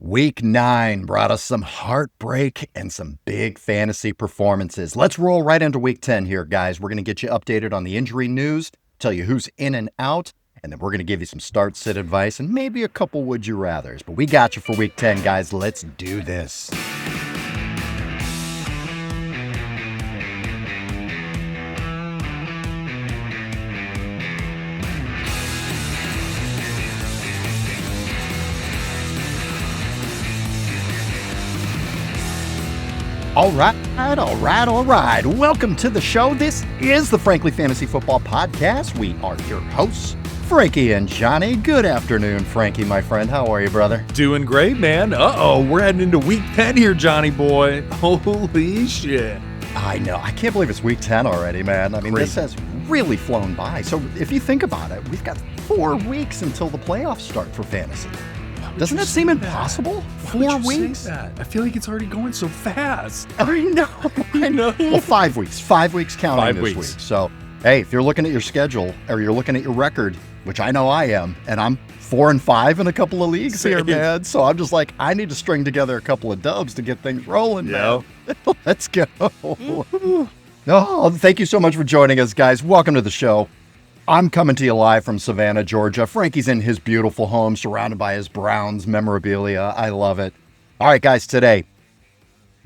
Week 9 brought us some heartbreak and some big fantasy performances. Let's roll right into Week 10 here, guys. We're going to get you updated on the injury news, tell you who's in and out, and then we're going to give you some start-sit advice and maybe a couple would-you-rathers. But we got you for Week 10, guys. Let's do this. All right. Welcome to the show. This is the Frankly Fantasy Football Podcast. We are your hosts, Frankie and Johnny. Good afternoon, Frankie, my friend. How are you, brother? Doing great, man. We're heading into Week 10 here, Johnny boy. Holy shit. I know. I can't believe it's Week 10 already, man. I mean, Crazy. This has really flown by. So if you think about it, we've got 4 weeks until the playoffs start for fantasy. Doesn't that seem impossible? 4 weeks? I feel like it's already going so fast. I know. Well, 5 weeks. 5 weeks counting 5 this weeks. week. So, hey, if you're looking at your schedule or you're looking at your record, which I know I am, and I'm 4-5 in a couple of leagues here, man. So I'm just like, I need to string together a couple of dubs to get things rolling, man. Let's go. Oh, thank you so much for joining us, guys. Welcome to the show. I'm coming to you live from Savannah, Georgia. Frankie's in his beautiful home, surrounded by his Browns memorabilia. I love it. All right, guys, today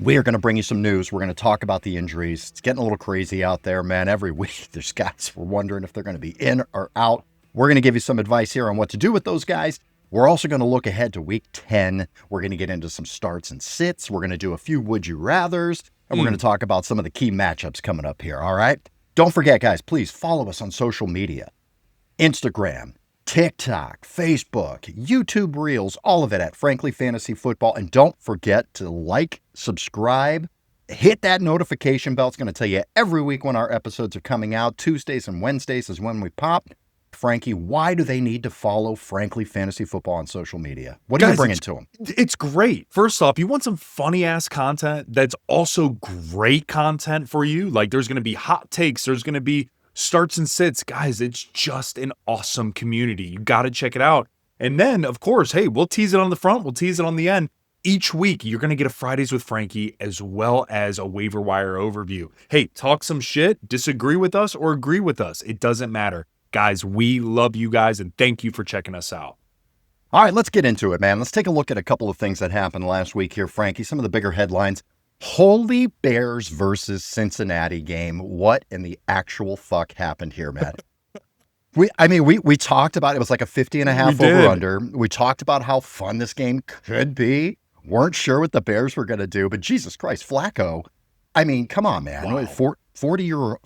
we are going to bring you some news. We're going to talk about the injuries. It's getting a little crazy out there, man. Every week there's guys we're wondering if they're going to be in or out. We're going to give you some advice here on what to do with those guys. We're also going to look ahead to Week 10. We're going to get into some starts and sits. We're going to do a few would-you-rathers, and we're going to talk about some of the key matchups coming up here, all right? Don't forget, guys, please follow us on social media. Instagram, TikTok, Facebook, YouTube Reels, all of it at Frankly Fantasy Football. And don't forget to like, subscribe, hit that notification bell. It's going to tell you every week when our episodes are coming out. Tuesdays and Wednesdays is when we pop. Frankie, why do they need to follow Frankly Fantasy Football on social media? What are you bringing to them? It's great. First off, you want some funny-ass content that's also great content for you. Like, there's going to be hot takes. There's going to be starts and sits. Guys, it's just an awesome community. You got to check it out. And then, of course, hey, we'll tease it on the front. We'll tease it on the end. Each week, you're going to get a Fridays with Frankie as well as a waiver wire overview. Hey, talk some shit, disagree with us, or agree with us. It doesn't matter. Guys, we love you guys, and thank you for checking us out. All right, let's get into it, man. Let's take a look at a couple of things that happened last week here, Frankie. Some of the bigger headlines. Holy Bears versus Cincinnati game. What in the actual fuck happened here, man? We talked about it was like a 50.5 over-under. We talked about how fun this game could be. Weren't sure what the Bears were going to do, but Jesus Christ, Flacco. I mean, come on, man. Wow. 40-year-old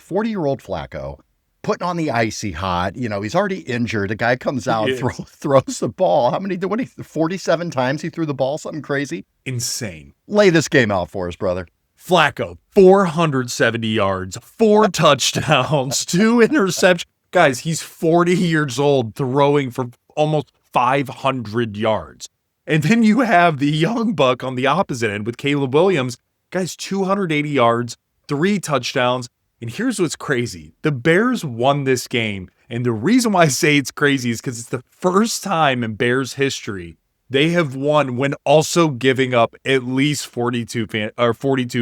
Flacco. Putting on the icy hot, he's already injured. The guy comes out, throws the ball. How many, 47 times he threw the ball? Something crazy? Insane. Lay this game out for us, brother. Flacco, 470 yards, 4 touchdowns, 2 interceptions. Guys, he's 40 years old throwing for almost 500 yards. And then you have the young buck on the opposite end with Caleb Williams. Guys, 280 yards, 3 touchdowns. And here's what's crazy. The Bears won this game. And the reason why I say it's crazy is because it's the first time in Bears history they have won when also giving up at least 42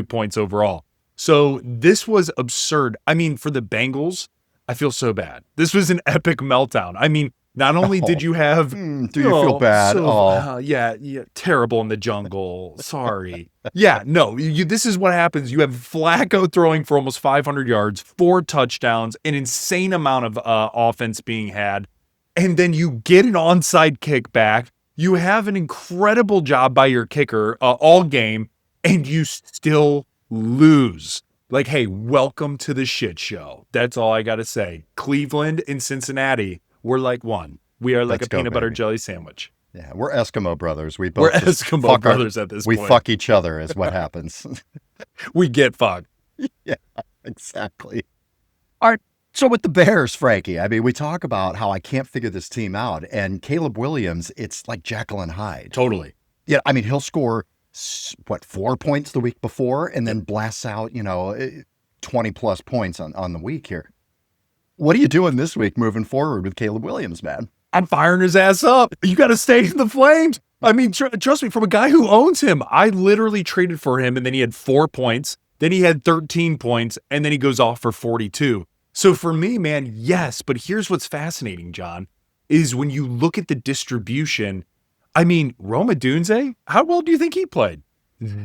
points overall. So this was absurd. I mean, for the Bengals, I feel so bad. This was an epic meltdown. I mean, not only did you have... do you feel bad? Yeah, terrible in the jungle. Sorry. This is what happens. You have Flacco throwing for almost 500 yards, 4 touchdowns, an insane amount of offense being had, and then you get an onside kick back. You have an incredible job by your kicker all game, and you still lose. Like, hey, welcome to the shit show. That's all I got to say. Cleveland and Cincinnati, we're like one. We are like a peanut butter jelly sandwich. Yeah, we're Eskimo brothers. We're Eskimo brothers at this point. We fuck each other is what happens. We get fucked. Yeah, exactly. All right. So with the Bears, Frankie, I mean, we talk about how I can't figure this team out. And Caleb Williams, it's like Jekyll and Hyde. Totally. Yeah, I mean, he'll score, 4 points the week before and then blasts out, 20-plus points on the week here. What are you doing this week moving forward with Caleb Williams, man? I'm firing his ass up. You got to stay in the flames. I mean, trust me, from a guy who owns him, I literally traded for him, and then he had 4 points, then he had 13 points, and then he goes off for 42. So for me, man, yes, but here's what's fascinating, John, is when you look at the distribution, I mean, Roma Dunze, how well do you think he played?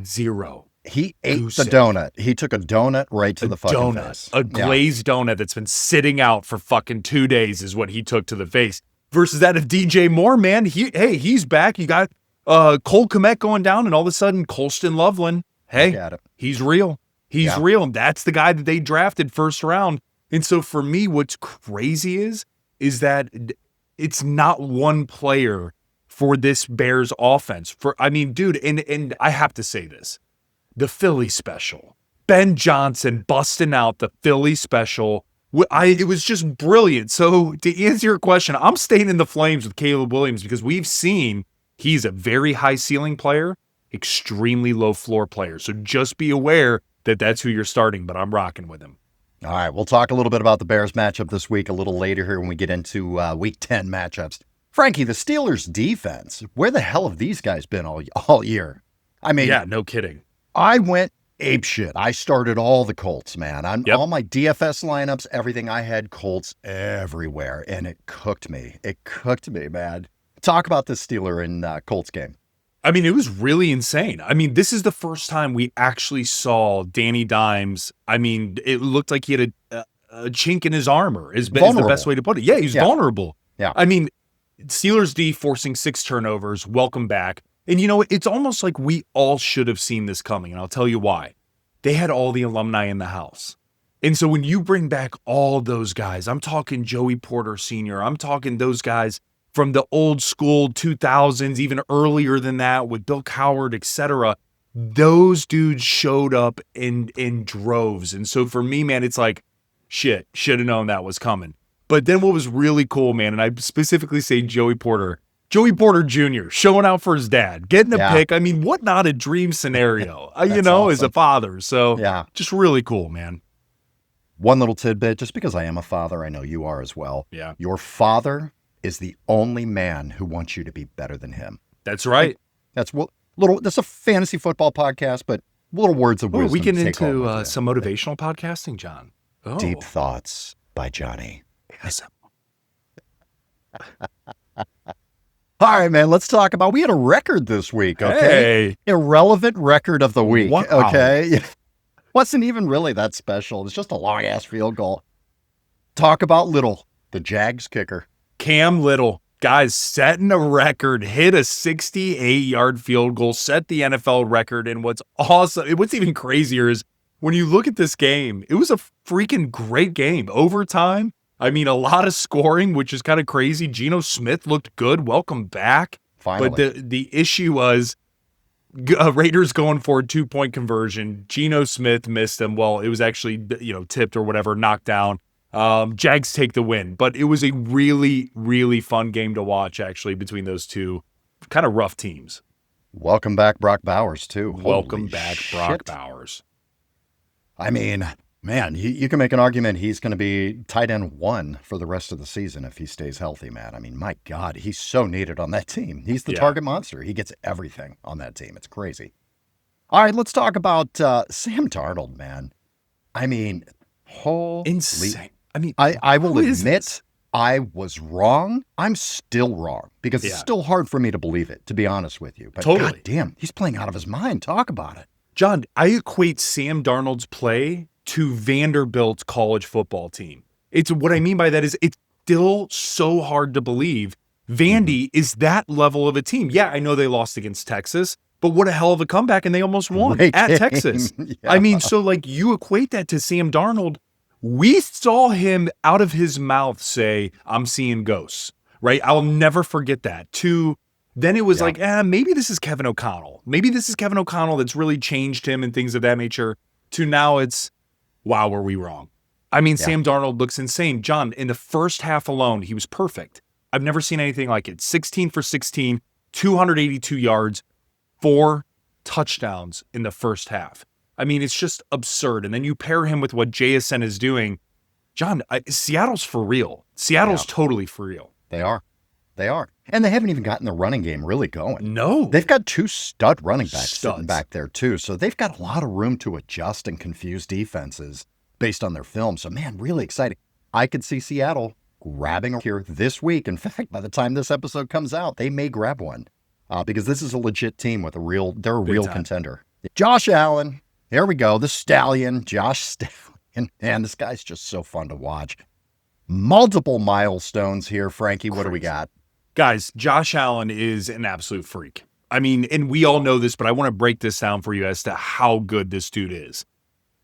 0. He ate the donut. He took a donut right to the fucking face. A glazed donut that's been sitting out for fucking 2 days is what he took to the face. Versus that of DJ Moore, man. He's back. You got Cole Kmet going down, and all of a sudden, Colston Loveland, hey, he's real. He's real, and that's the guy that they drafted first round. And so for me, what's crazy is that it's not one player for this Bears offense. Dude, and I have to say this. The Philly special. Ben Johnson busting out the Philly special. It was just brilliant. So to answer your question, I'm staying in the flames with Caleb Williams because we've seen he's a very high ceiling player, extremely low floor player. So just be aware that that's who you're starting, but I'm rocking with him. All right, we'll talk a little bit about the Bears matchup this week a little later here when we get into Week 10 matchups. Frankie, the Steelers' defense, where the hell have these guys been all year? I mean, yeah, no kidding. I went apeshit. I started all the Colts, man. All my DFS lineups, everything I had Colts everywhere, and it cooked me. It cooked me, man. Talk about this Steeler and Colts game. I mean, it was really insane. I mean, this is the first time we actually saw Danny Dimes. I mean, it looked like he had a chink in his armor, is the best way to put it. Yeah, he's vulnerable. Yeah. I mean, Steelers D forcing 6 turnovers. Welcome back. And you know, it's almost like we all should have seen this coming, and I'll tell you why. They had all the alumni in the house. And so when you bring back all those guys, I'm talking Joey Porter Sr., I'm talking those guys from the old school 2000s, even earlier than that with Bill Coward, etc. Those dudes showed up in droves. And so for me, man, it's like, shit, should have known that was coming. But then what was really cool, man, and I specifically say Joey Porter Jr. showing out for his dad, getting a pick. I mean, what not a dream scenario, awesome. As a father. So just really cool, man. One little tidbit, just because I am a father, I know you are as well. Yeah. Your father is the only man who wants you to be better than him. That's right. That's a fantasy football podcast, but little words of wisdom. We get into some motivational podcasting, John. Oh. Deep Thoughts by Johnny. Yes. All right, man, let's talk about, we had a record this week, okay? Hey. Irrelevant record of the week, wow. Okay? Wasn't even really that special. It's just a long-ass field goal. Talk about Little, the Jags kicker. Cam Little, guys, setting a record, hit a 68-yard field goal, set the NFL record, and what's even crazier is when you look at this game, it was a freaking great game. Overtime, I mean, a lot of scoring, which is kind of crazy. Geno Smith looked good. Welcome back. Finally. But the issue was Raiders going for a 2-point conversion. Geno Smith missed them. Well, it was actually, tipped or whatever, knocked down. Jags take the win. But it was a really, really fun game to watch, actually, between those two kind of rough teams. Welcome back, Brock Bowers, too. Welcome back, Brock Bowers. I mean, man, you can make an argument he's going to be tight end 1 for the rest of the season if he stays healthy, man. I mean, my God, he's so needed on that team. He's the target monster. He gets everything on that team. It's crazy. All right, let's talk about Sam Darnold, man. I mean, holy... Insane. I mean, I will admit I was wrong. I'm still wrong because it's still hard for me to believe it, to be honest with you. But totally. God damn, he's playing out of his mind. Talk about it. John, I equate Sam Darnold's play to Vanderbilt's college football team. It's what I mean by that is it's still so hard to believe Vandy is that level of a team. Yeah, I know they lost against Texas, but what a hell of a comeback, and they almost won at Texas. I mean, so like you equate that to Sam Darnold. We saw him out of his mouth say, I'm seeing ghosts, right? I'll never forget that. Then it was like, maybe this is Kevin O'Connell. Maybe this is Kevin O'Connell that's really changed him and things of that nature. To now it's, wow, were we wrong? I mean, Sam Darnold looks insane. John, in the first half alone, he was perfect. I've never seen anything like it. 16 for 16, 282 yards, 4 touchdowns in the first half. I mean, it's just absurd. And then you pair him with what JSN is doing. John, Seattle's for real. Seattle's totally for real. They are. And they haven't even gotten the running game really going. No. They've got 2 stud running backs Studs. sitting back there too. So they've got a lot of room to adjust and confuse defenses based on their film. So man, really exciting. I could see Seattle grabbing here this week. In fact, by the time this episode comes out, they may grab one because this is a legit team with they're a real contender. Josh Allen, here we go. The Stallion, Josh Stallion. Man, this guy's just so fun to watch. Multiple milestones here, Frankie. What do we got? Guys, Josh Allen is an absolute freak. I mean, and we all know this, but I want to break this down for you as to how good this dude is.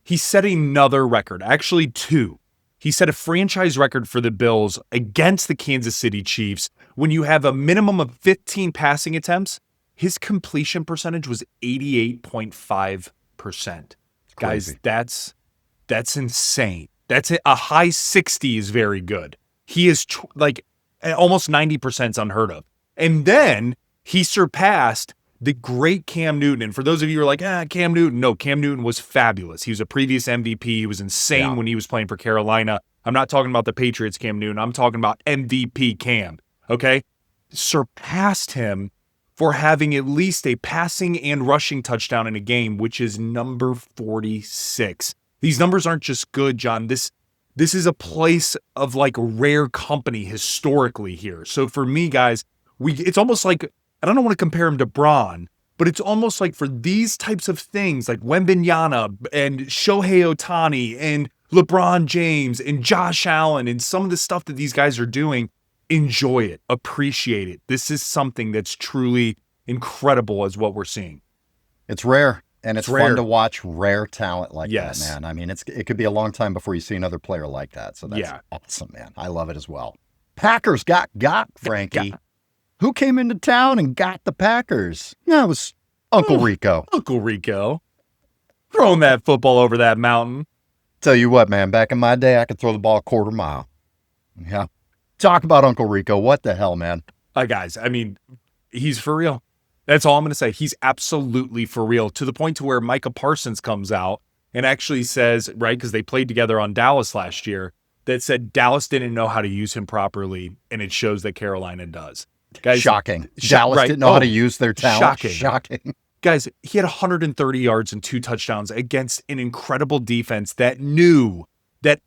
He set another record, actually 2. He set a franchise record for the Bills against the Kansas City Chiefs. When you have a minimum of 15 passing attempts, his completion percentage was 88.5%. Guys, that's insane. That's it. A high 60 is very good. He is almost 90% is unheard of. And then he surpassed the great Cam Newton. And for those of you who are like, Cam Newton. No, Cam Newton was fabulous. He was a previous MVP. He was insane when he was playing for Carolina. I'm not talking about the Patriots Cam Newton. I'm talking about MVP Cam, okay? Surpassed him for having at least a passing and rushing touchdown in a game, which is number 46. These numbers aren't just good, John. This is a place of like rare company historically here. So for me, guys, it's almost like, I don't want to compare him to Braun, but it's almost like for these types of things like Wembenyama and Shohei Ohtani and LeBron James and Josh Allen and some of the stuff that these guys are doing, enjoy it, appreciate it. This is something that's truly incredible as what we're seeing. It's rare. And it's fun to watch rare talent like that, Yes. man. I mean, it could be a long time before you see another player like that. So that's awesome, man. I love it as well. Packers got Frankie. Who came into town and got the Packers? Yeah, it was Uncle Rico. Uncle Rico. Throwing that football over that mountain. Tell you what, man, back in my day, I could throw the ball a quarter mile. Yeah. Talk about Uncle Rico. What the hell, man? Guys, I mean, he's for real. That's all I'm going to say. He's absolutely for real, to the point to where Micah Parsons comes out and actually says, right, because they played together on Dallas last year, that said Dallas didn't know how to use him properly, and it shows that Carolina does. Guys, shocking. Dallas didn't know how to use their talent. Shocking. Guys, he had 130 yards and 2 touchdowns against an incredible defense that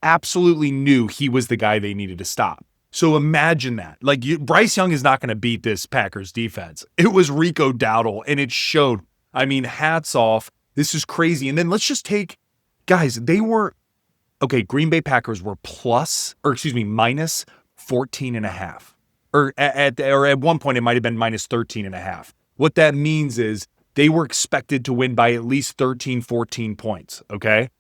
absolutely knew he was the guy they needed to stop. So imagine that. Bryce Young is not going to beat this Packers defense. It was Rico Dowdle, and it showed. I mean, hats off. This is crazy. And then let's just take, guys, Green Bay Packers were minus 14.5. Or at one point, it might have been minus 13.5. What that means is they were expected to win by at least 13, 14 points, okay?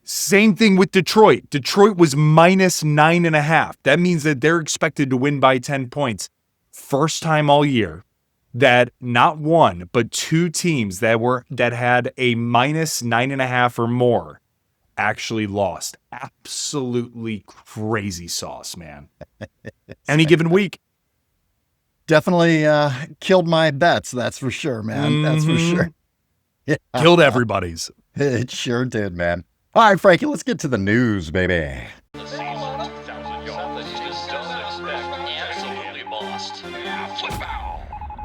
Same thing with Detroit. Detroit was minus 9.5. That means that they're expected to win by 10 points. First time all year that not one, but 2 teams that had a minus 9.5 or more actually lost. Absolutely crazy sauce, man. Any given week. Definitely killed my bets, that's for sure, man. That's for sure. Yeah. Killed everybody's. It sure did, man. All right, Frankie, let's get to the news, baby.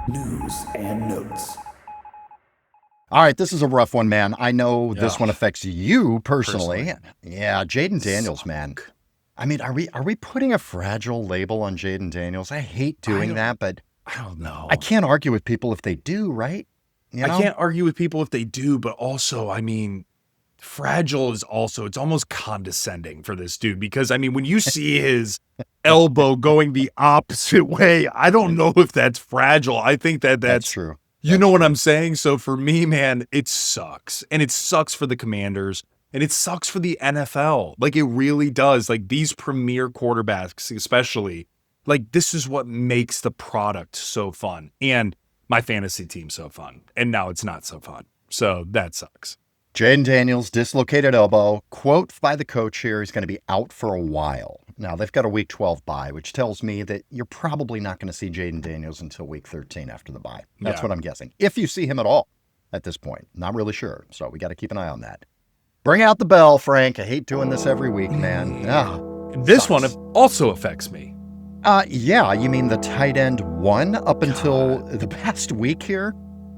News and notes. All right, this is a rough one, man. I know this one affects you personally. Yeah, Jaden Daniels, man. I mean, are we putting a fragile label on Jaden Daniels? I hate doing that, but I don't know. I can't argue with people if they do, right? You know? I can't argue with people if they do, but also, I mean, fragile is also, it's almost condescending for this dude because, I mean, when you see his elbow going the opposite way, I don't know if that's fragile. I think that's true. You know what I'm saying? So for me, man, it sucks. And it sucks for the Commanders. And it sucks for the NFL. Like, it really does. Like, these premier quarterbacks, especially, like, this is what makes the product so fun. And my fantasy team so fun. And now it's not so fun. So that sucks. Jaden Daniels, dislocated elbow. Quote by the coach here, he's going to be out for a while. Now, they've got a week 12 bye, which tells me that you're probably not going to see Jaden Daniels until week 13 after the bye. That's what I'm guessing. If you see him at all at this point. Not really sure. So we got to keep an eye on that. Bring out the bell, Frank. I hate doing this every week, man. This one also affects me. Yeah, you mean the tight end one up until the past week here?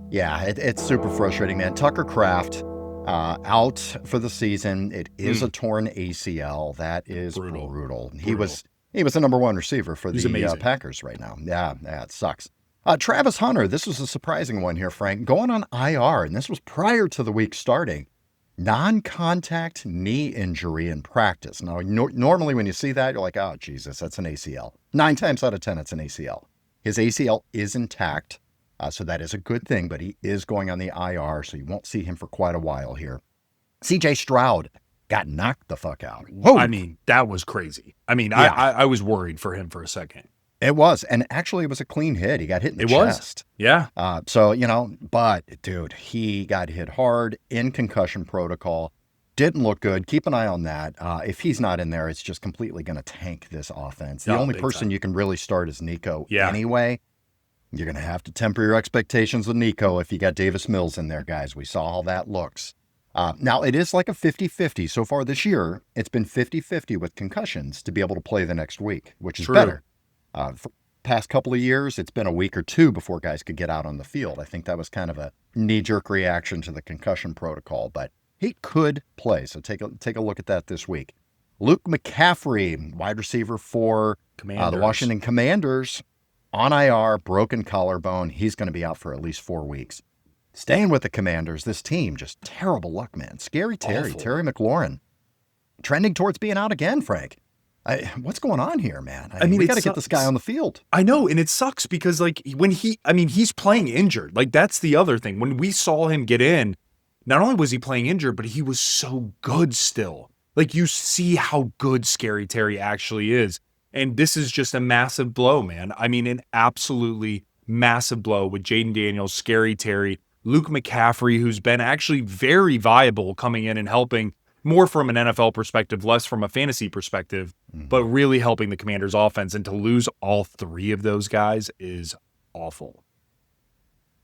Yeah, it's super frustrating, man. Tucker Kraft out for the season. It is a torn ACL. That is brutal. He was the number one receiver for the Packers right now. Yeah, it sucks. Travis Hunter, this was a surprising one here, Frank. Going on IR, and this was prior to the week starting. Non-contact knee injury in practice. Now, normally when you see that, you're like, oh, Jesus, that's an ACL. 9 times out of 10, it's an ACL. His ACL is intact, so that is a good thing, but he is going on the IR, so you won't see him for quite a while here. CJ Stroud got knocked the fuck out. Whoa. I mean, that was crazy. I mean, yeah. I was worried for him for a second. It was, and actually it was a clean hit. He got hit in the chest. Yeah. So, but dude, he got hit hard in concussion protocol. Didn't look good. Keep an eye on that. If he's not in there, it's just completely going to tank this offense. The only person you can really start is Nico anyway. You're going to have to temper your expectations with Nico if you got Davis Mills in there, guys. We saw how that looks. Now, it is like a 50-50. So far this year, it's been 50-50 with concussions to be able to play the next week, which is better. For past couple of years, it's been a week or two before guys could get out on the field. I think that was kind of a knee-jerk reaction to the concussion protocol, but he could play. So take a look at that this week. Luke McCaffrey, wide receiver for the Washington Commanders, on IR, broken collarbone. He's going to be out for at least 4 weeks. Staying with the Commanders, this team, just terrible luck, man. Scary Terry, awful. Terry McLaurin, trending towards being out again, Frank. What's going on here, man? I mean we got to get this guy on the field. I know, and it sucks because when he's playing injured. Like, that's the other thing. When we saw him get in, not only was he playing injured, but he was so good still. Like, you see how good Scary Terry actually is. And this is just a massive blow, man. I mean, an absolutely massive blow with Jaden Daniels, Scary Terry, Luke McCaffrey, who's been actually very viable coming in and helping more from an NFL perspective, less from a fantasy perspective, but really helping the Commanders' offense. And to lose all 3 of those guys is awful.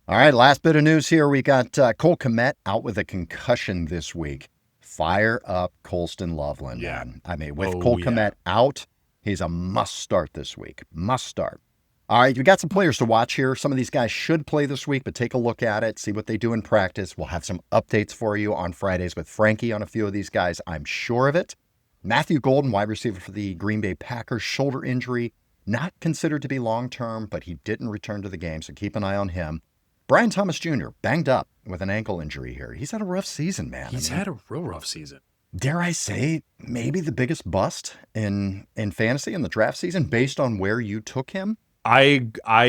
All right, last bit of news here. We got Cole Kmet out with a concussion this week. Fire up Colston Loveland. Yeah. Man. I mean, with Cole Kmet out, he's a must start this week. Must start. All right, we got some players to watch here. Some of these guys should play this week, but take a look at it, see what they do in practice. We'll have some updates for you on Fridays with Frankie on a few of these guys. I'm sure of it. Matthew Golden, wide receiver for the Green Bay Packers, shoulder injury, not considered to be long-term, but he didn't return to the game, so keep an eye on him. Brian Thomas Jr., banged up with an ankle injury here. He's had a rough season, man. He's had a real rough season. Dare I say, maybe the biggest bust in fantasy in the draft season based on where you took him? I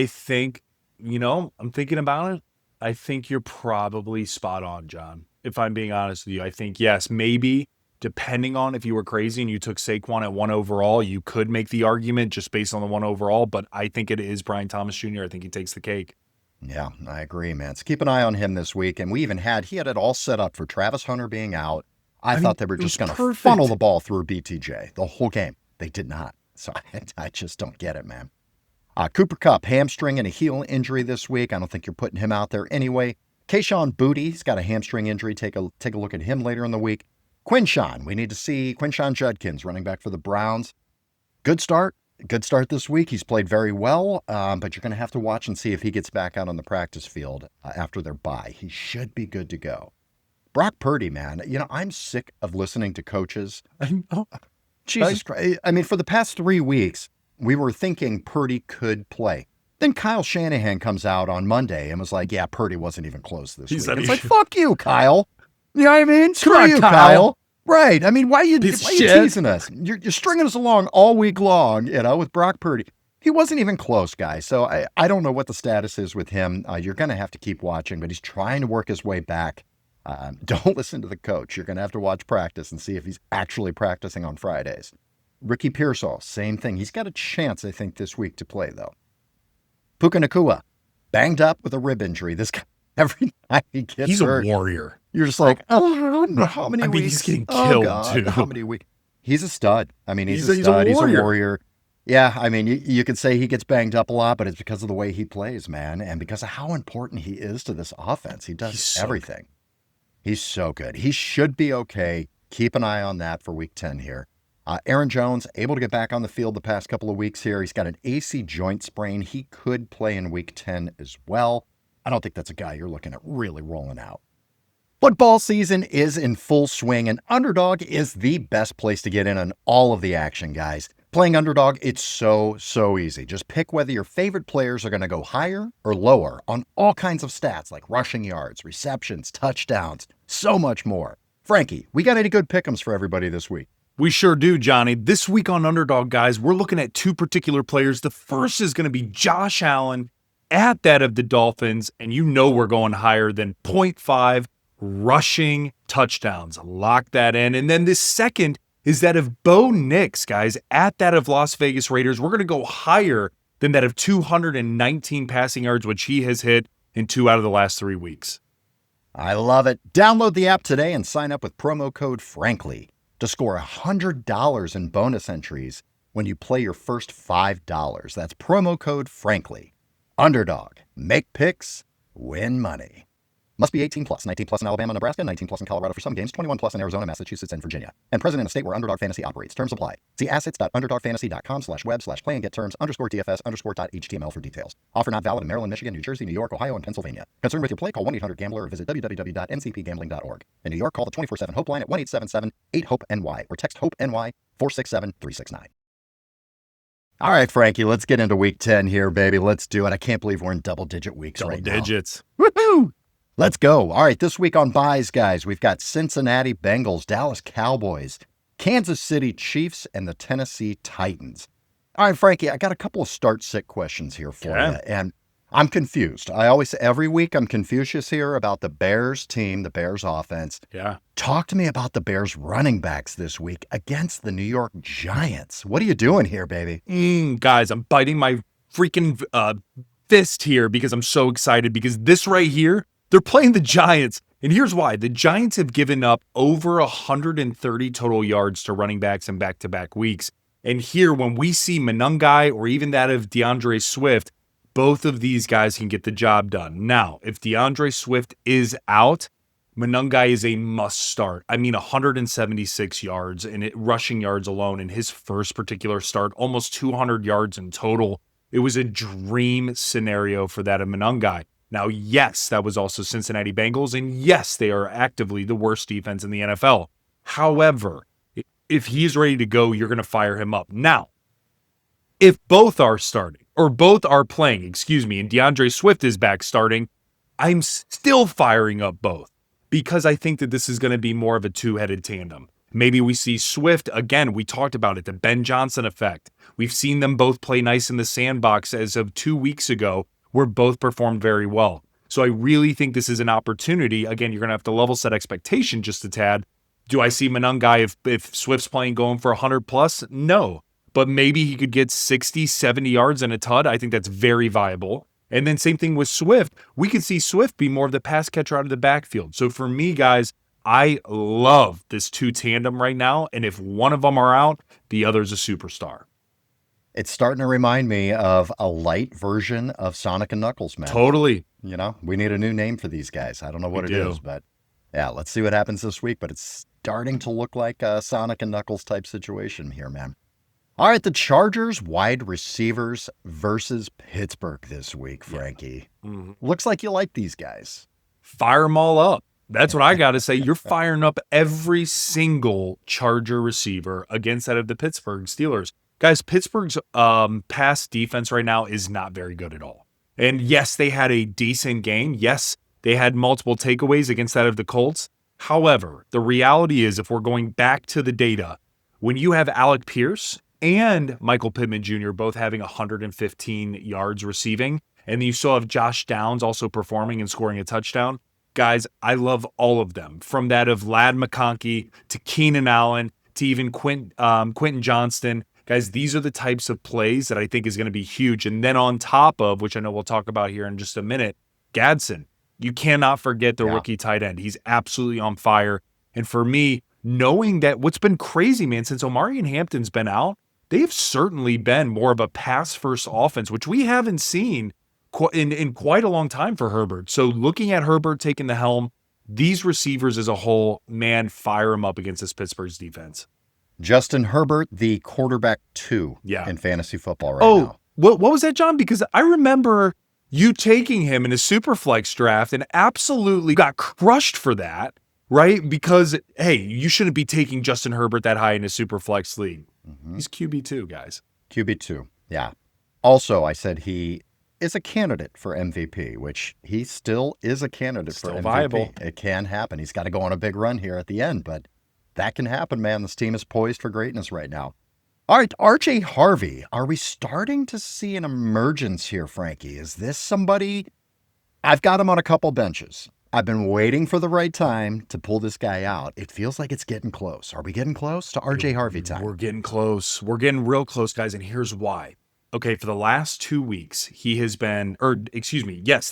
think, I'm thinking about it. I think you're probably spot on, John. If I'm being honest with you, I think, yes, maybe depending on if you were crazy and you took Saquon at 1 overall, you could make the argument just based on the 1 overall. But I think it is Brian Thomas Jr. I think he takes the cake. Yeah, I agree, man. So keep an eye on him this week. And he had it all set up for Travis Hunter being out. I thought they were just going to funnel the ball through BTJ the whole game. They did not. So I just don't get it, man. Cooper Kupp, hamstring and a heel injury this week. I don't think you're putting him out there anyway. Kayshon Boutte, he's got a hamstring injury. Take a look at him later in the week. Quinshon, we need to see Quinshon Judkins, running back for the Browns. Good start this week. He's played very well, but you're going to have to watch and see if he gets back out on the practice field after their bye. He should be good to go. Brock Purdy, man, I'm sick of listening to coaches. Jesus Christ. I mean, for the past 3 weeks, we were thinking Purdy could play. Then Kyle Shanahan comes out on Monday and was like, yeah, Purdy wasn't even close this week. It's like, fuck you, Kyle. You know what I mean? Screw you, Kyle. Right. I mean, why are you teasing us? You're stringing us along all week long, with Brock Purdy. He wasn't even close, guys. So I don't know what the status is with him. You're going to have to keep watching, but he's trying to work his way back. Don't listen to the coach. You're going to have to watch practice and see if he's actually practicing on Fridays. Ricky Pearsall, same thing. He's got a chance, I think, this week to play, though. Puka Nacua, banged up with a rib injury. This guy, every time he gets hurt, he's a warrior. You're just like, how many weeks? He's getting killed, too. How many weeks? He's a stud. I mean, he's a stud. He's a warrior. Yeah, I mean, you could say he gets banged up a lot, but it's because of the way he plays, man, and because of how important he is to this offense. He does everything. Good. He's so good. He should be okay. Keep an eye on that for week 10 here. Aaron Jones, able to get back on the field the past couple of weeks here. He's got an AC joint sprain. He could play in week 10 as well. I don't think that's a guy you're looking at really rolling out. Football season is in full swing, and Underdog is the best place to get in on all of the action, guys. Playing Underdog, it's so easy. Just pick whether your favorite players are going to go higher or lower on all kinds of stats like rushing yards, receptions, touchdowns, so much more. Frankie, we got any good pick'ems for everybody this week? We sure do, Johnny. This week on Underdog, guys, we're looking at two particular players. The first is going to be Josh Allen at that of the Dolphins, and you know we're going higher than 0.5 rushing touchdowns. Lock that in. And then this second is that of Bo Nix, guys, at that of Las Vegas Raiders. We're going to go higher than that of 219 passing yards, which he has hit in 2 out of the last 3 weeks. I love it. Download the app today and sign up with promo code FRANKLY to score $100 in bonus entries when you play your first $5. That's promo code FRANKLY. Underdog. Make picks. Win money. Must be 18 plus, 19 plus in Alabama, Nebraska, 19 plus in Colorado for some games, 21 plus in Arizona, Massachusetts, and Virginia. And present in a state where Underdog Fantasy operates. Terms apply. See assets.underdogfantasy.com/web/play-and-get-terms_.html for details. Offer not valid in Maryland, Michigan, New Jersey, New York, Ohio, and Pennsylvania. Concerned with your play? Call 1-800-GAMBLER or visit www.ncpgambling.org. In New York, call the 24/7 HOPE line at 1-877-8-HOPE-NY or text HOPE-NY 467-369. All right, Frankie, let's get into week 10 here, baby. Let's do it. I can't believe we're in double-digit weeks right now. Double digits. Woohoo! Let's go. All right, this week on buys, guys, we've got Cincinnati Bengals, Dallas Cowboys, Kansas City Chiefs, and the Tennessee Titans. All right, Frankie, I got a couple of start-sit questions here for you, and I'm confused. I always say every week I'm Confucius here about the Bears team, the Bears offense. Yeah. Talk to me about the Bears running backs this week against the New York Giants. What are you doing here, baby? Guys, I'm biting my freaking fist here because I'm so excited because this right here, they're playing the Giants, and here's why. The Giants have given up over 130 total yards to running backs in back-to-back weeks. And here, when we see Monangai or even that of DeAndre Swift, both of these guys can get the job done. Now, if DeAndre Swift is out, Monangai is a must start. I mean, 176 yards and rushing yards alone in his first particular start, almost 200 yards in total. It was a dream scenario for that of Monangai. Now, yes, that was also Cincinnati Bengals, and yes, they are actively the worst defense in the NFL. However, if he's ready to go, you're going to fire him up. Now, if both are starting, or both are playing, and DeAndre Swift is back starting, I'm still firing up both because I think that this is going to be more of a two-headed tandem. Maybe we see Swift, again, we talked about it, the Ben Johnson effect. We've seen them both play nice in the sandbox as of 2 weeks ago, where both performed very well. So I really think this is an opportunity. Again, you're going to have to level set expectation just a tad. Do I see Monangai if Swift's playing going for 100 plus? No. But maybe he could get 60, 70 yards and a tud. I think that's very viable. And then same thing with Swift. We could see Swift be more of the pass catcher out of the backfield. So for me, guys, I love this two tandem right now. And if one of them are out, the other's a superstar. It's starting to remind me of a light version of Sonic and Knuckles, man. Totally. You know, we need a new name for these guys. I don't know what it is, but yeah, let's see what happens this week. But it's starting to look like a Sonic and Knuckles type situation here, man. All right, the Chargers wide receivers versus Pittsburgh this week, Frankie. Yeah. Mm-hmm. Looks like you like these guys. Fire them all up. That's what I got to say. You're firing up every single Charger receiver against that of the Pittsburgh Steelers. Guys, Pittsburgh's pass defense right now is not very good at all. And yes, they had a decent game. Yes, they had multiple takeaways against that of the Colts. However, the reality is if we're going back to the data, when you have Alec Pierce and Michael Pittman Jr. both having 115 yards receiving, and then you still have Josh Downs also performing and scoring a touchdown, guys, I love all of them. From that of Ladd McConkey to Keenan Allen to even Quentin Johnston. Guys, these are the types of plays that I think is going to be huge. And then on top of, which I know we'll talk about here in just a minute, Gadsden. You cannot forget the rookie tight end. He's absolutely on fire. And for me, knowing that what's been crazy, man, since Omari and Hampton's been out, they've certainly been more of a pass-first offense, which we haven't seen in quite a long time for Herbert. So looking at Herbert taking the helm, these receivers as a whole, man, fire them up against this Pittsburgh's defense. Justin Herbert, the quarterback 2 in fantasy football right now. What was that, John? Because I remember you taking him in a super flex draft and absolutely got crushed for that, right? Because, hey, you shouldn't be taking Justin Herbert that high in a super flex league. He's QB2, guys. QB2, yeah. Also, I said he is a candidate for MVP, which he still is a candidate for MVP. Viable. It can happen. He's got to go on a big run here at the end, but that can happen, man. This team is poised for greatness right now. All right, R.J. Harvey. Are we starting to see an emergence here, Frankie? Is this somebody? I've got him on a couple benches. I've been waiting for the right time to pull this guy out. It feels like it's getting close. Are we getting close to R.J. Harvey time? We're getting close. We're getting real close, guys, and here's why. Okay, for the last 2 weeks, the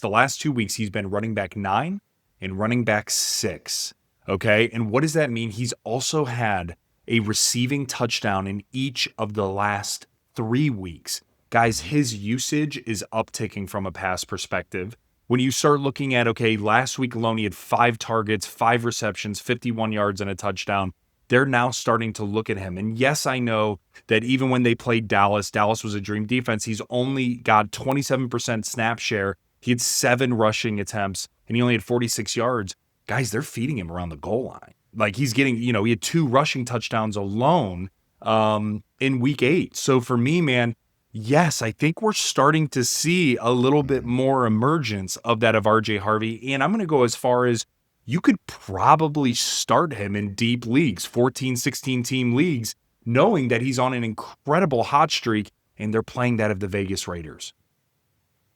last 2 weeks, he's been running back 9 and running back 6. Okay, and what does that mean? He's also had a receiving touchdown in each of the last 3 weeks. Guys, his usage is upticking from a pass perspective. When you start looking at, okay, last week alone, he had 5 targets, 5 receptions, 51 yards, and a touchdown. They're now starting to look at him. And yes, I know that even when they played Dallas was a dream defense. He's only got 27% snap share. He had 7 rushing attempts, and he only had 46 yards. Guys, they're feeding him around the goal line. Like he's getting, he had 2 rushing touchdowns alone in week 8. So for me, man, yes, I think we're starting to see a little bit more emergence of that of R.J. Harvey. And I'm going to go as far as you could probably start him in deep leagues, 14, 16 team leagues, knowing that he's on an incredible hot streak and they're playing that of the Vegas Raiders.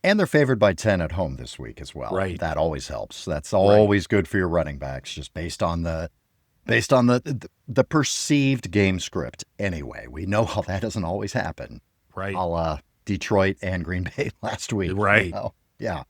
And they're favored by 10 at home this week as well. Right. That always helps. That's always good for your running backs, just based on the perceived game script. Anyway, we know how that doesn't always happen. Right. A la Detroit and Green Bay last week. Right. Yeah.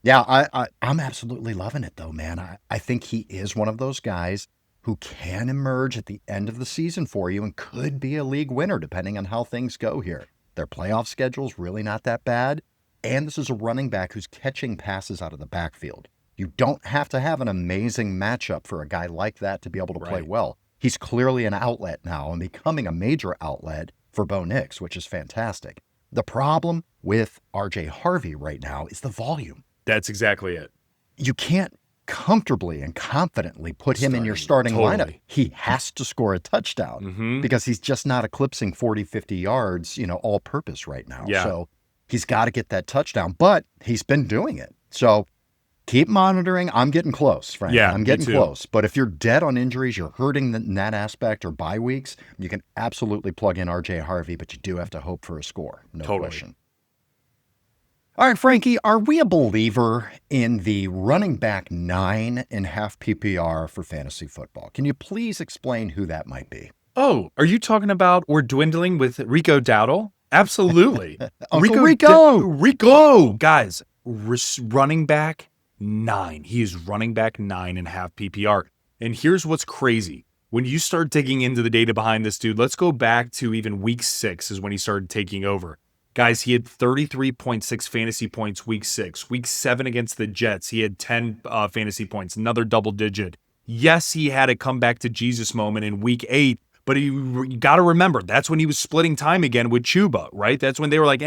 Yeah, I'm absolutely loving it, though, man. I think he is one of those guys who can emerge at the end of the season for you and could be a league winner, depending on how things go here. Their playoff schedule's really not that bad. And this is a running back who's catching passes out of the backfield. You don't have to have an amazing matchup for a guy like that to be able to play well. He's clearly an outlet now and becoming a major outlet for Bo Nix, which is fantastic. The problem with R.J. Harvey right now is the volume. That's exactly it. You can't comfortably and confidently put him in your starting lineup. He has to score a touchdown because he's just not eclipsing 40, 50 yards, all purpose right now. Yeah. So he's got to get that touchdown, but he's been doing it. So keep monitoring. I'm getting close, Frank. Yeah, I'm getting close. But if you're dead on injuries, you're hurting in that aspect or bye weeks, you can absolutely plug in R.J. Harvey, but you do have to hope for a score. No question. All right, Frankie, are we a believer in the running back 9 in half PPR for fantasy football? Can you please explain who that might be? Oh, are you talking about we're dwindling with Rico Dowdle? Absolutely. Rico, guys, running back 9. He is running back 9 in half PPR. And here's what's crazy. When you start digging into the data behind this dude, let's go back to even week 6 is when he started taking over. Guys, he had 33.6 fantasy points week 6. Week 7 against the Jets, he had 10 fantasy points, another double digit. Yes, he had a comeback to Jesus moment in week 8, but you got to remember, that's when he was splitting time again with Chuba, right? That's when they were like,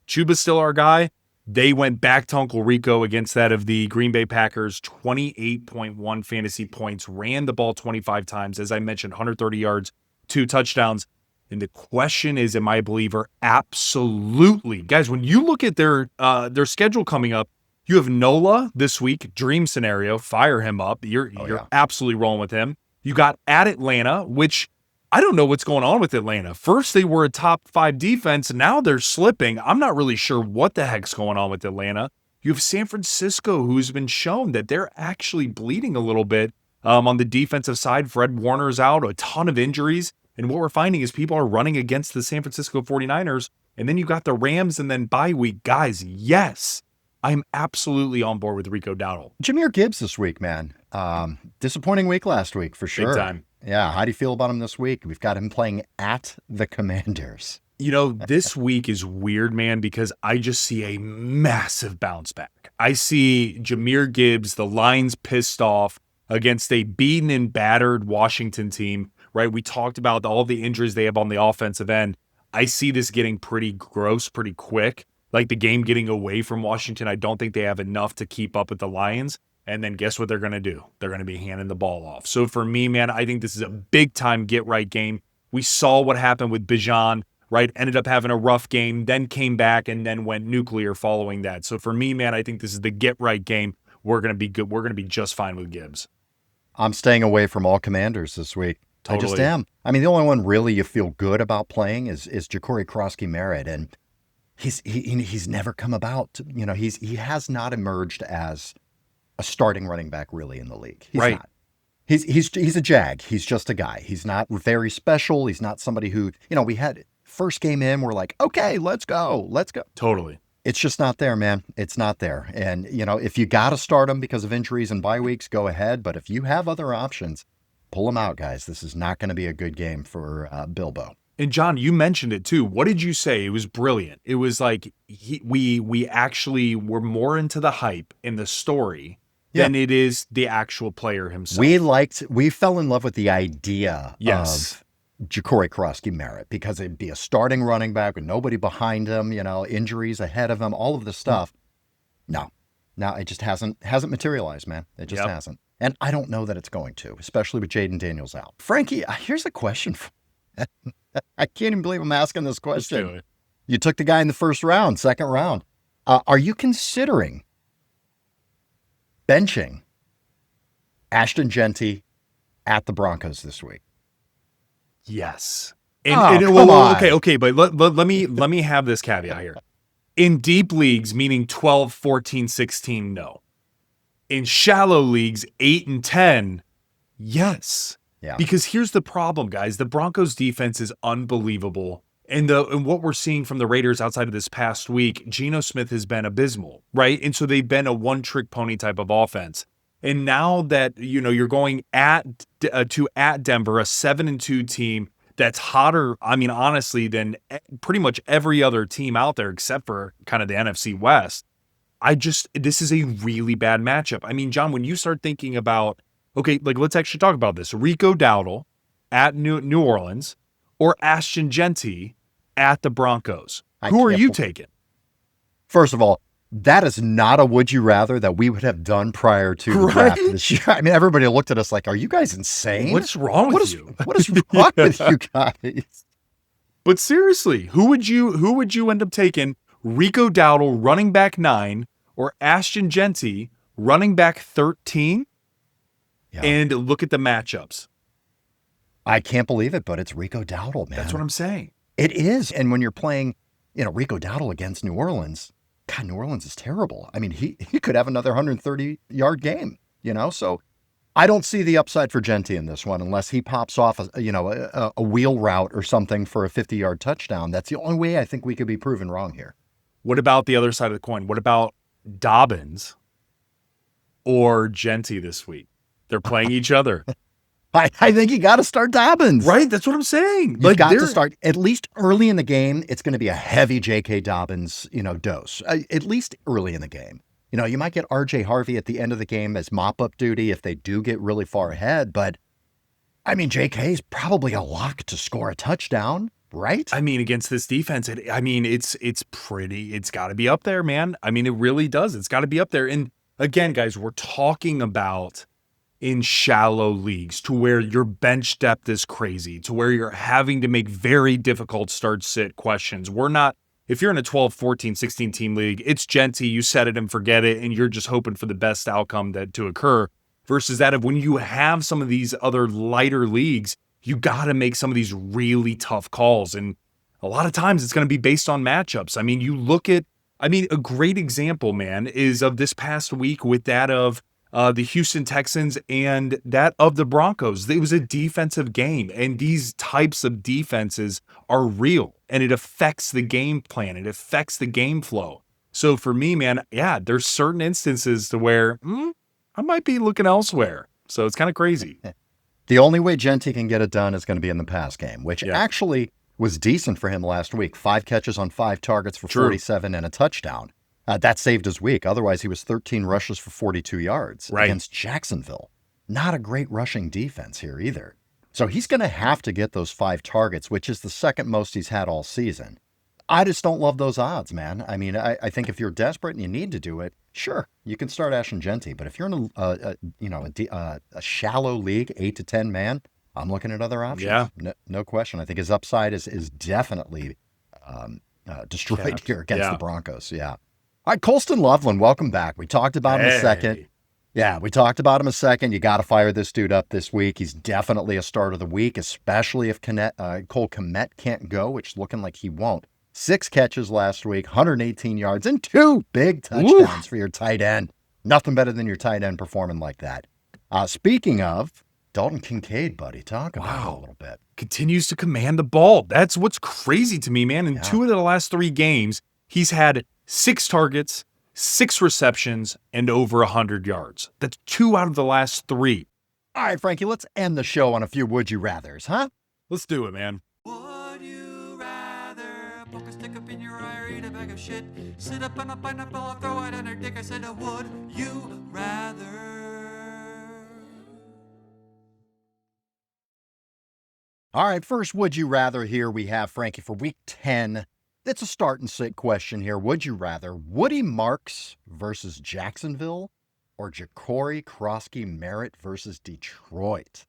Chuba's still our guy. They went back to Uncle Rico against that of the Green Bay Packers, 28.1 fantasy points, ran the ball 25 times. As I mentioned, 130 yards, 2 touchdowns. And the question is, am I a believer? Absolutely. Guys, when you look at their schedule coming up, you have Nola this week, dream scenario, fire him up. You're absolutely rolling with him. You got at Atlanta, which I don't know what's going on with Atlanta. First, they were a top 5 defense. Now they're slipping. I'm not really sure what the heck's going on with Atlanta. You have San Francisco, who's been shown that they're actually bleeding a little bit on the defensive side. Fred Warner's out, a ton of injuries. And what we're finding is people are running against the San Francisco 49ers. And then you got the Rams and then bye week. Guys, yes, I'm absolutely on board with Rico Dowdle. Jahmyr Gibbs this week, man. Disappointing week last week for sure. Big time. Yeah, how do you feel about him this week? We've got him playing at the Commanders. This week is weird, man, because I just see a massive bounce back. I see Jahmyr Gibbs, the Lions pissed off against a beaten and battered Washington team right? We talked about all the injuries they have on the offensive end. I see this getting pretty gross pretty quick. Like the game getting away from Washington, I don't think they have enough to keep up with the Lions. And then guess what they're going to do? They're going to be handing the ball off. So for me, man, I think this is a big-time get-right game. We saw what happened with Bijan, right? Ended up having a rough game, then came back, and then went nuclear following that. So for me, man, I think this is the get-right game. We're going to be good. We're going to be just fine with Gibbs. I'm staying away from all Commanders this week. Totally. I just am. I mean, the only one really you feel good about playing is Ja'Cory Krosky-Merritt, and he's never come about. He has not emerged as a starting running back really in the league. He's right. not. He's a jag. He's just a guy. He's not very special. He's not somebody who, we had first game in, we're like, okay, let's go. Totally. It's just not there, man. It's not there. And, if you got to start him because of injuries and bye weeks, go ahead. But if you have other options, pull them out, guys. This is not going to be a good game for Bilbo. And John, you mentioned it too. What did you say? It was brilliant. It was like we actually were more into the hype in the story than it is the actual player himself. We fell in love with the idea yes. of Ja'Cory Krosky-Merritt because it'd be a starting running back with nobody behind him, injuries ahead of him, all of this stuff. No, it just hasn't materialized, man. It just hasn't. And I don't know that it's going to, especially with Jaden Daniels out. Frankie, here's a question. I can't even believe I'm asking this question. Let's do it. You took the guy in the second round. Are you considering benching Ashton Gentry at the Broncos this week? Yes. Come on. Okay, but let me have this caveat here. In deep leagues, meaning 12, 14, 16, no. In shallow leagues, 8 and 10, yes. Yeah. Because here's the problem, guys. The Broncos defense is unbelievable. And what we're seeing from the Raiders outside of this past week, Geno Smith has been abysmal, right? And so they've been a one-trick pony type of offense. And now that, you're going at Denver, a 7-2 team that's hotter, honestly, than pretty much every other team out there except for kind of the NFC West. This is a really bad matchup. John, when you start thinking about, okay, let's actually talk about this. Rico Dowdle at New Orleans or Ashton Gentry at the Broncos. Who are you taking? First of all, that is not a would you rather that we would have done prior to the draft this year. Everybody looked at us like, are you guys insane? What's wrong with you? What is wrong with you guys? But seriously, who would you end up taking? Rico Dowdle, running back 9, or Ashton Gentry, running back 13? Yeah. And look at the matchups. I can't believe it, but it's Rico Dowdle, man. That's what I'm saying. It is. And when you're playing, Rico Dowdle against New Orleans, God, New Orleans is terrible. He could have another 130-yard game, So I don't see the upside for Gentry in this one unless he pops off a wheel route or something for a 50-yard touchdown. That's the only way I think we could be proven wrong here. What about the other side of the coin? What about Dobbins or Gentry this week? They're playing each other. I think you got to start Dobbins. Right? That's what I'm saying. You've got to start, at least early in the game, it's going to be a heavy J.K. Dobbins, dose. At least early in the game. You might get R.J. Harvey at the end of the game as mop-up duty if they do get really far ahead. But, J.K. is probably a lock to score a touchdown, right? Against this defense, it's got to be up there, man. It really does. It's got to be up there. And again, guys, we're talking about in shallow leagues to where your bench depth is crazy, to where you're having to make very difficult start-sit questions. If you're in a 12, 14, 16 team league, it's Gentry, you set it and forget it, and you're just hoping for the best outcome to occur, versus that of when you have some of these other lighter leagues, you got to make some of these really tough calls. And a lot of times it's going to be based on matchups. You look at, a great example, man, is of this past week with that of the Houston Texans and that of the Broncos. It was a defensive game, and these types of defenses are real, and it affects the game plan. It affects the game flow. So for me, man, there's certain instances to where I might be looking elsewhere. So it's kind of crazy. The only way Gentry can get it done is going to be in the pass game, which actually was decent for him last week. 5 catches on 5 targets for 47 and a touchdown. That saved his week. Otherwise, he was 13 rushes for 42 yards against Jacksonville. Not a great rushing defense here either. So he's going to have to get those 5 targets, which is the second most he's had all season. I just don't love those odds, man. I mean, I think if you're desperate and you need to do it, sure, you can start Ashton Gentry. But if you're in a shallow league, 8 to 10 man, I'm looking at other options. Yeah. No question. I think his upside is definitely destroyed here against the Broncos. Yeah. All right, Colston Loveland, welcome back. We talked about him a second. Yeah, we talked about him a second. You got to fire this dude up this week. He's definitely a start of the week, especially if Cole Kmet can't go, which is looking like he won't. 6 catches last week, 118 yards, and 2 big touchdowns for your tight end. Nothing better than your tight end performing like that. Speaking of, Dalton Kincaid, buddy, talk about it a little bit. Continues to command the ball. That's what's crazy to me, man. In 2 of the last 3 games, he's had 6 targets, 6 receptions, and over 100 yards. That's 2 out of the last 3. All right, Frankie, let's end the show on a few would you rathers, huh? Let's do it, man. Would you rather poke a stick up in your eye or eat a bag of shit? Sit up on a pineapple or throw it on her dick? I said, would you rather? All right, first would you rather here we have, Frankie, for week 10. It's a start and sit question here. Would you rather Woody Marks versus Jacksonville or Ja'Cory Krosky-Merritt versus Detroit?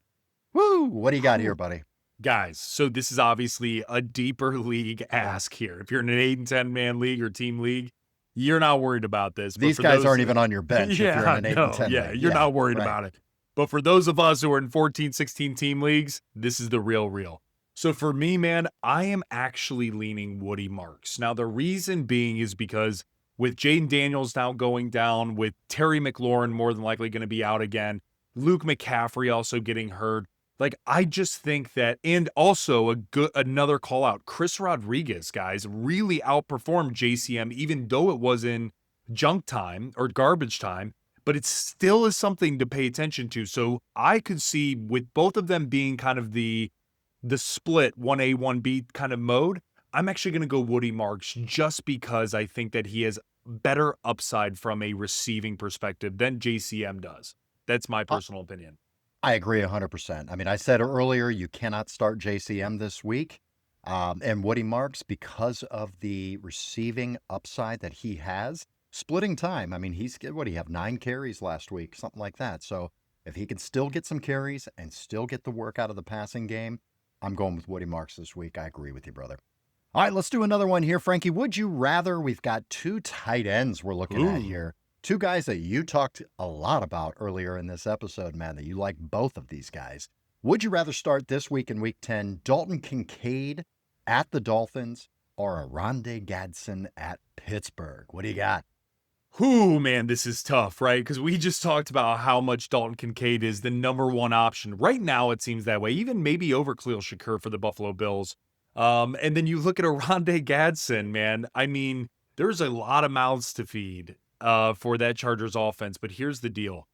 Woo! What do you got here, buddy? Guys, so this is obviously a deeper league ask here. If you're in an 8 and 10 man league or team league, you're not worried about this. These guys aren't even on your bench if you're in an 8 and 10 league. You're not worried about it. But for those of us who are in 14, 16 team leagues, this is the real. So for me, man, I am actually leaning Woody Marks. Now, the reason being is because with Jaden Daniels now going down, with Terry McLaurin more than likely going to be out again, Luke McCaffrey also getting hurt. Like, I just think that, and also another call out, Chris Rodriguez, guys, really outperformed JCM, even though it was in junk time or garbage time, but it still is something to pay attention to. So I could see with both of them being kind of the split 1A, 1B kind of mode, I'm actually going to go Woody Marks just because I think that he has better upside from a receiving perspective than JCM does. That's my personal opinion. I agree 100%. I mean, I said earlier, you cannot start JCM this week. And Woody Marks, because of the receiving upside that he has, splitting time. I mean, what do you have, 9 carries last week, something like that. So if he can still get some carries and still get the work out of the passing game, I'm going with Woody Marks this week. I agree with you, brother. All right, let's do another one here. Frankie, would you rather? We've got 2 tight ends we're looking at here. 2 guys that you talked a lot about earlier in this episode, man, that you like both of these guys. Would you rather start this week in week 10, Dalton Kincaid at the Dolphins or Oronde Gadsden at Pittsburgh? What do you got? Ooh, man, this is tough, right? Because we just talked about how much Dalton Kincaid is the number 1 option. Right now, it seems that way, even maybe over Khalil Shakur for the Buffalo Bills. And then you look at Oronde Gadsden, man. I mean, there's a lot of mouths to feed for that Chargers offense. But here's the deal.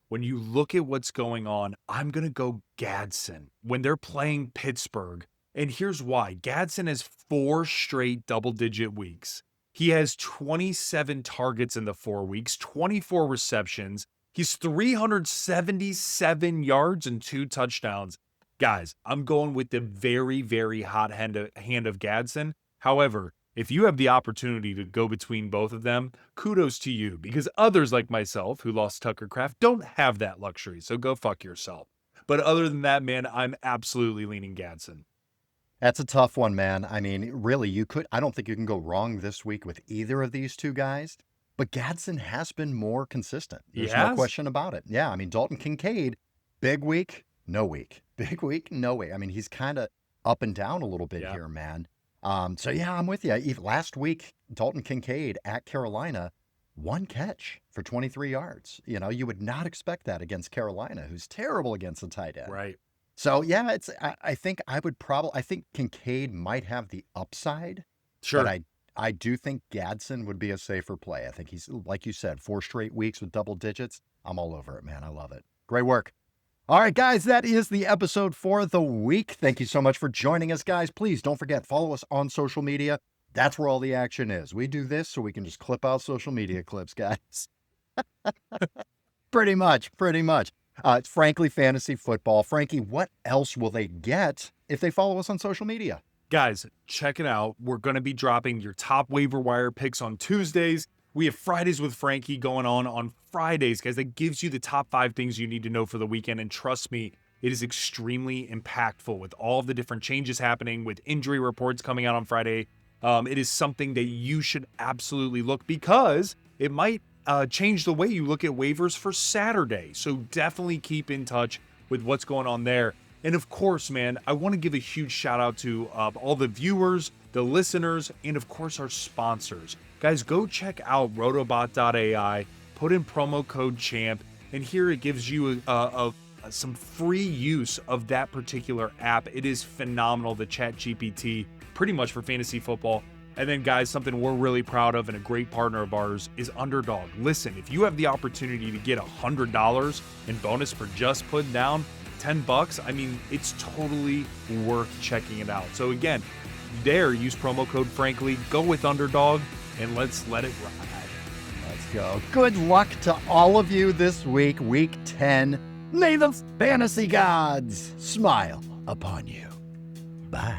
When you look at what's going on, I'm going to go Gadsden when they're playing Pittsburgh. And here's why. Gadsden has 4 straight double-digit weeks. He has 27 targets in the 4 weeks, 24 receptions. He's 377 yards and 2 touchdowns. Guys, I'm going with the very, very hot hand of Gadsden. However, if you have the opportunity to go between both of them, kudos to you, because others like myself who lost Tucker Kraft don't have that luxury. So go fuck yourself. But other than that, man, I'm absolutely leaning Gadsden. That's a tough one, man. I mean, really, I don't think you can go wrong this week with either of these 2 guys, but Gadsden has been more consistent. There's no question about it. Yeah, I mean, Dalton Kincaid, big week, no week. Big week, no week. I mean, he's kind of up and down a little bit here, man. So yeah, I'm with you. Last week, Dalton Kincaid at Carolina, 1 catch for 23 yards. You know, you would not expect that against Carolina, who's terrible against the tight end. Right. So yeah, I think Kincaid might have the upside. Sure. But I do think Gadsden would be a safer play. I think he's, like you said, 4 straight weeks with double digits. I'm all over it, man. I love it. Great work. All right, guys, that is the episode for the week. Thank you so much for joining us, guys. Please don't forget, follow us on social media. That's where all the action is. We do this so we can just clip out social media clips, guys. Pretty much. It's Frankly Fantasy Football. Frankie, what else will they get if they follow us on social media? Guys, check it out. We're going to be dropping your top waiver wire picks on Tuesdays. We have Fridays with Frankie going on Fridays, guys. That gives you the top 5 things you need to know for the weekend. And trust me, it is extremely impactful with all of the different changes happening, with injury reports coming out on Friday. It is something that you should absolutely look, because it might change the way you look at waivers for Saturday. So definitely keep in touch with what's going on there. And of course, man, I want to give a huge shout out to all the viewers, the listeners, and of course our sponsors. Guys, go check out rotobot.ai, put in promo code CHAMP, and here it gives you some free use of that particular app. It is phenomenal, the ChatGPT, pretty much for fantasy football. And then, guys, something we're really proud of and a great partner of ours is Underdog. Listen, if you have the opportunity to get $100 in bonus for just putting down $10, I mean, it's totally worth checking it out. So again, there, use promo code Frankly, go with Underdog, and let's let it ride. Let's go. Good luck to all of you this week, week 10. May the fantasy gods smile upon you. Bye.